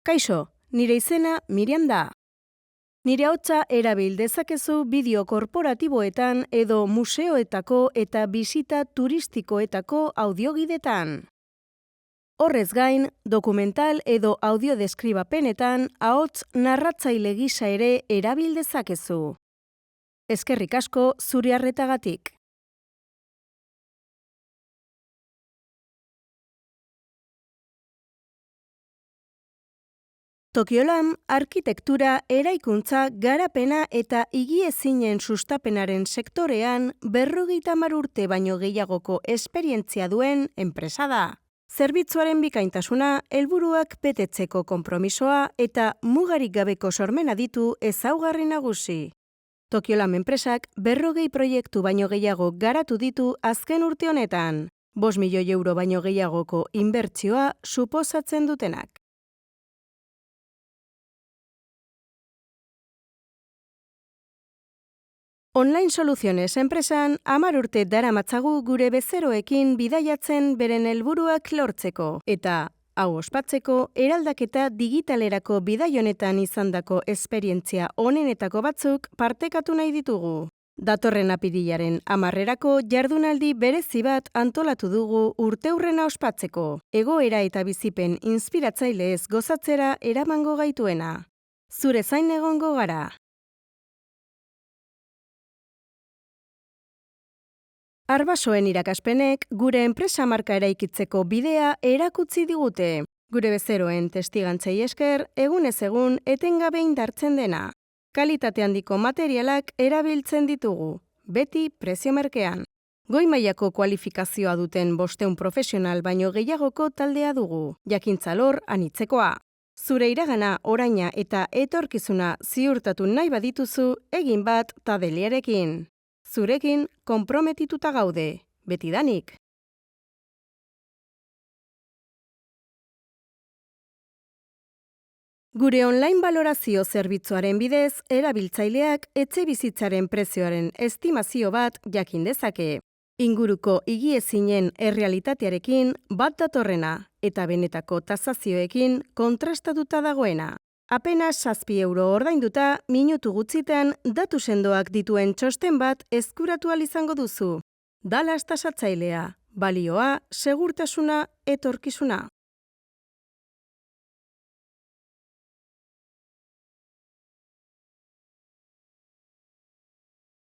Kaixo, nire izena Miriam da. Nire ahotsa erabil dezakezu bideo korporatiboetan edo museoetako eta bisita turistikoetako audiogidetan. Horrez gain, dokumental edo audiodeskribapenetan ahots narratzaile gisa ere erabil dezakezu. Eskerrik asko zure arretagatik. Tokiolam, arkitektura, eraikuntza, garapena eta higiezinen sustapenaren sektorean 50 urte baino gehiagoko esperientzia duen enpresa da. Zerbitzuaren bikaintasuna, helburuak betetzeko konpromisoa eta mugarik gabeko sormena ditu ezaugarri nagusi. Tokiolam enpresak 40 proiektu baino gehiago garatu ditu azken urte honetan, 5 milioi euro baino gehiagoko inbertsioa suposatzen dutenak. Online Soluciones enpresan 10 urte daramatzagu gure bezeroekin bidaiatzen beren helburuak lortzeko eta, hau ospatzeko, eraldaketa digitalerako bidai honetan izandako esperientzia onenetako batzuk partekatu nahi ditugu. Datorren apirilaren 10erako jardunaldi berezi bat antolatu dugu urteurrena ospatzeko, egoera eta bizipen inspiratzailez gozatzera eramango gaituena. Zure zain egongo gara. Arbasoen irakaspenek gure enpresa marka eraikitzeko bidea erakutsi digute. Gure bezeroen testigantzei esker, egunez egun etengabe indartzen dena. Kalitate handiko materialak erabiltzen ditugu, beti prezio merkean. Goi mailako kualifikazioa duten 500 profesional baino gehiagoko taldea dugu, jakintza alor anitzekoa. Zure iragana, oraina eta etorkizuna ziurtatu nahi badituzu, egin bat Tadeliarekin. Zurekin konprometituta gaude, betidanik. Gure online balorazio zerbitzuaren bidez, erabiltzaileak etxebizitzaren prezioaren estimazio bat jakin dezake. Inguruko higiezinen errealitatearekin bat datorrena eta benetako tasazioekin kontrastatuta dagoena. Apenas 7 euro ordainduta, minutu gutxitan datu sendoak dituen txosten bat eskuratu ahal izango duzu. Dallas tasatzailea, balioa, segurtasuna, etorkizuna.